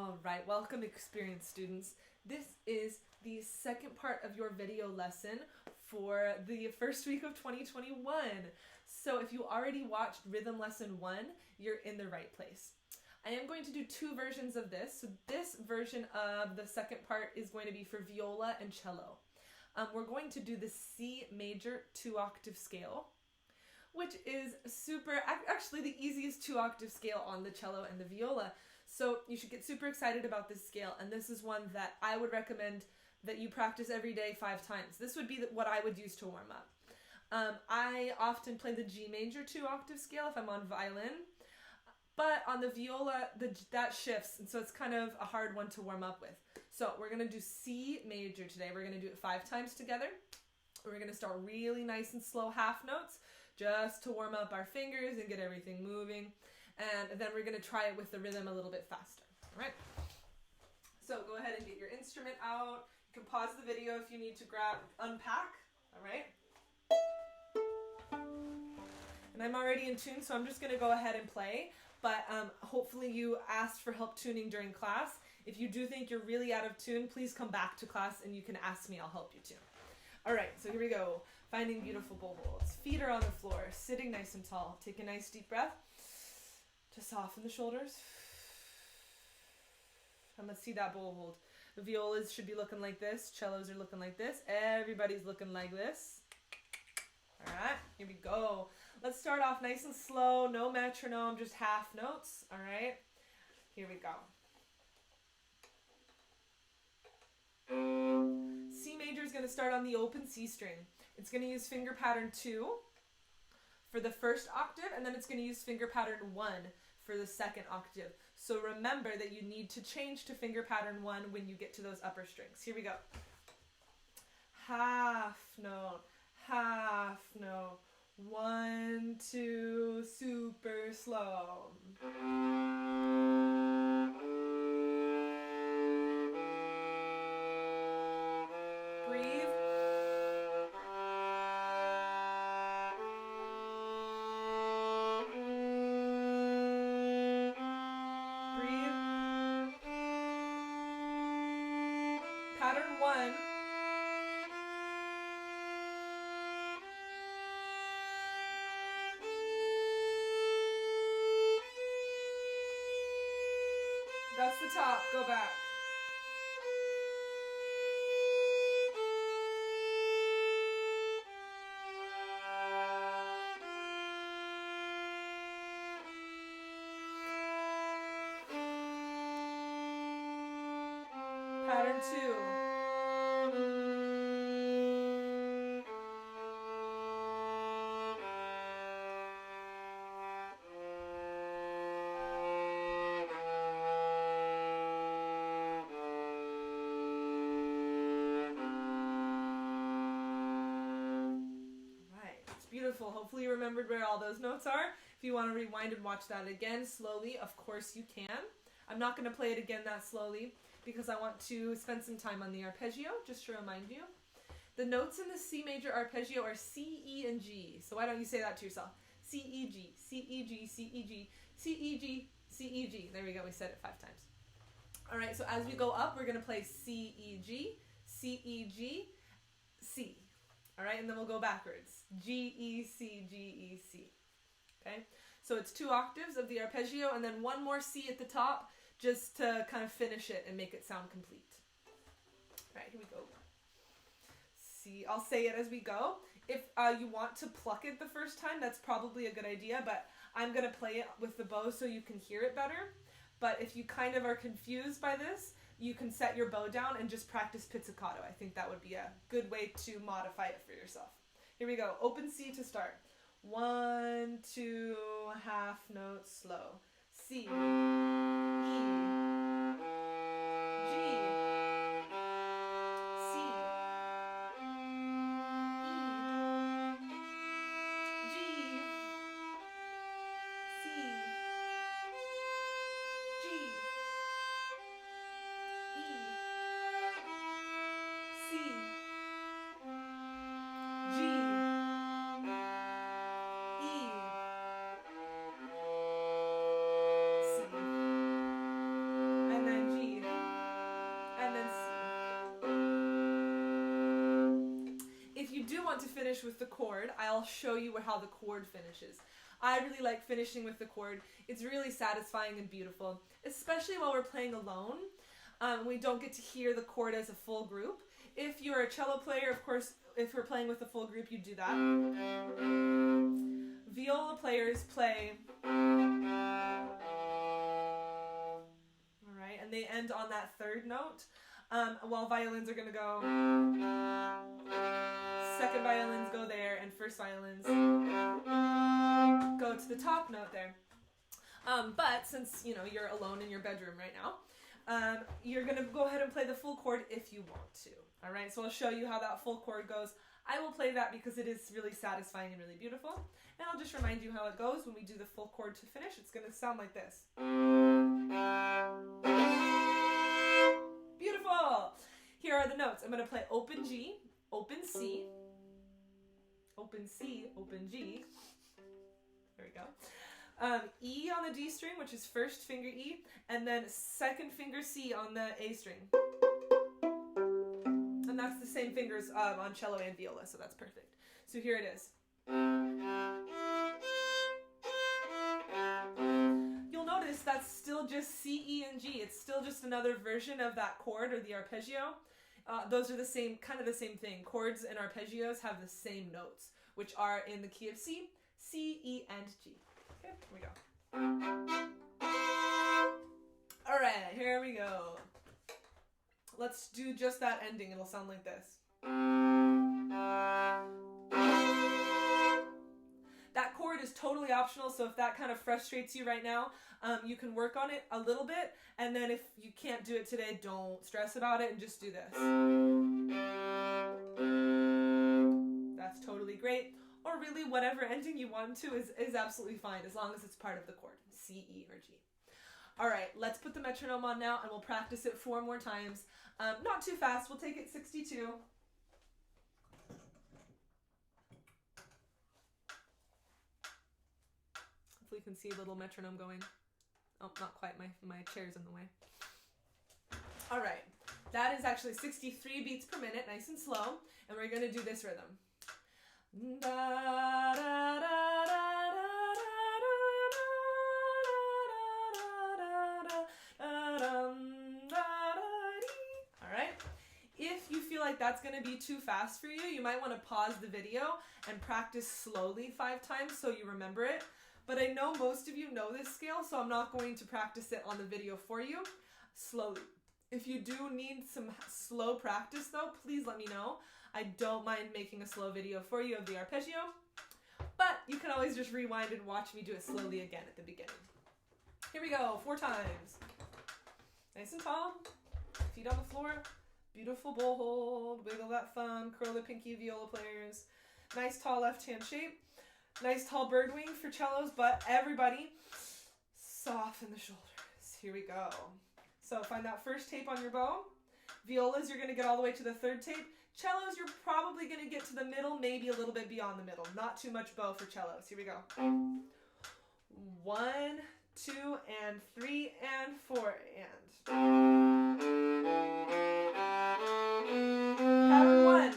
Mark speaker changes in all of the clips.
Speaker 1: All right, welcome experienced students. This is the second part of your video lesson for the first week of 2021. So if you already watched Rhythm Lesson 1, you're in the right place. I am going to do two versions of this. So this version of the second part is going to be for viola and cello. We're going to do the C Major 2-octave scale, which is actually the easiest 2-octave scale on the cello and the viola. So you should get super excited about this scale, and this is one that I would recommend that you practice every day 5 times. This would be what I would use to warm up. I often play the G Major 2-octave scale if I'm on violin, but on the viola, that shifts, and so it's kind of a hard one to warm up with. So we're going to do C Major today. We're going to do it 5 times together. We're going to start really nice and slow half notes just to warm up our fingers and get everything moving. And then we're going to try it with the rhythm a little bit faster. All right? So go ahead and get your instrument out. You can pause the video if you need to unpack. All right? And I'm already in tune, so I'm just going to go ahead and play. But hopefully you asked for help tuning during class. If you do think you're really out of tune, please come back to class and you can ask me. I'll help you tune. All right, so here we go. Finding beautiful bow holds. Feet are on the floor, sitting nice and tall. Take a nice deep breath to soften the shoulders. And let's see that bow hold. The violas should be looking like this. Cellos are looking like this. Everybody's looking like this. All right, here we go. Let's start off nice and slow. No metronome, just half notes. All right, here we go. C major is going to start on the open C string. It's going to use finger pattern 2 for the first octave, and then it's going to use finger pattern 1 for the second octave. So remember that you need to change to finger pattern 1 when you get to those upper strings. Here we go. Half note, half note. 1, 2, super slow. Breathe. Pattern 1. That's the top. Go back. Pattern 2. Beautiful. Hopefully you remembered where all those notes are. If you want to rewind and watch that again slowly, of course you can. I'm not going to play it again that slowly because I want to spend some time on the arpeggio, just to remind you. The notes in the C major arpeggio are C, E, and G. So why don't you say that to yourself? C, E, G, C, E, G, C, E, G, C, E, G, C, E, G. There we go. We said it 5 times. All right. So as we go up, we're going to play C, E, G, C, E, G, C. All right, and then we'll go backwards. G, E, C, G, E, C. Okay, so it's 2 octaves of the arpeggio and then 1 more C at the top just to kind of finish it and make it sound complete. All right, here we go. C, I'll say it as we go. If you want to pluck it the first time, that's probably a good idea, but I'm going to play it with the bow so you can hear it better. But if you kind of are confused by this, you can set your bow down and just practice pizzicato. I think that would be a good way to modify it for yourself. Here we go. Open C to start. 1, 2, half note, slow. C, E, G, C, E, G, C, G, C, G, E, C. want to finish with the chord, I'll show you how the chord finishes. I really like finishing with the chord. It's really satisfying and beautiful, especially while we're playing alone. We don't get to hear the chord as a full group. If you're a cello player, of course, if we're playing with a full group, you do that. Viola players play, all right, and they end on that third note, while violins are going to go, second violins go there, and first violins go to the top note there. But since, you know, you're alone in your bedroom right now, you're going to go ahead and play the full chord if you want to. All right, so I'll show you how that full chord goes. I will play that because it is really satisfying and really beautiful. And I'll just remind you how it goes when we do the full chord to finish. It's going to sound like this. Beautiful! Here are the notes. I'm going to play open G, open C, open C, open G. There we go. E on the D string, which is first finger E, and then second finger C on the A string. And that's the same fingers on cello and viola, so that's perfect. So here it is. You'll notice that's still just C, E, and G. It's still just another version of that chord or the arpeggio. Those are the same, kind of the same thing. Chords and arpeggios have the same notes, which are in the key of C, C, E, and G. Okay, here we go. All right, here we go. Let's do just that ending. It'll sound like this. That chord is totally optional, so if that kind of frustrates you right now, you can work on it a little bit, and then if you can't do it today, don't stress about it and just do this. That's totally great. Or really whatever ending you want to is absolutely fine, as long as it's part of the chord, C, E, or G. All right, let's put the metronome on now, and we'll practice it 4 more times. Not too fast. We'll take it 62. Hopefully you can see a little metronome going. Oh, not quite. My chair's in the way. All right. That is actually 63 beats per minute, nice and slow. And we're going to do this rhythm. Da, da, da, da. If you feel like that's going to be too fast for you, you might want to pause the video and practice slowly 5 times so you remember it. But I know most of you know this scale, so I'm not going to practice it on the video for you. Slowly. If you do need some slow practice though, please let me know. I don't mind making a slow video for you of the arpeggio, but you can always just rewind and watch me do it slowly again at the beginning. Here we go, 4 times. Nice and tall, feet on the floor. Beautiful bowl hold, wiggle that thumb, curl the pinky, viola players. Nice tall left hand shape. Nice tall bird wing for cellos, but everybody soften the shoulders. Here we go. So find that first tape on your bow. Violas, you're going to get all the way to the 3rd tape. Cellos, you're probably going to get to the middle, maybe a little bit beyond the middle. Not too much bow for cellos. Here we go. 1, 2, and 3, and 4, and. Pattern 1.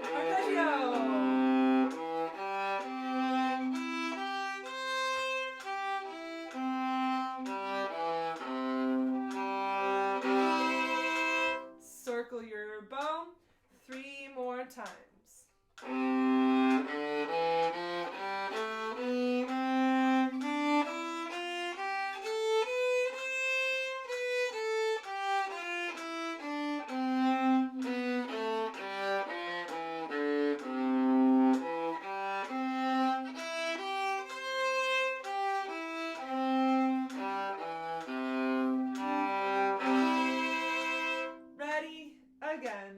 Speaker 1: Arpeggio. Circle your bow 3 more times. Ready? Again.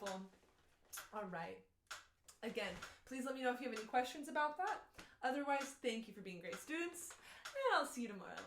Speaker 1: Beautiful. All right. Again, please let me know if you have any questions about that. Otherwise, thank you for being great students, and I'll see you tomorrow.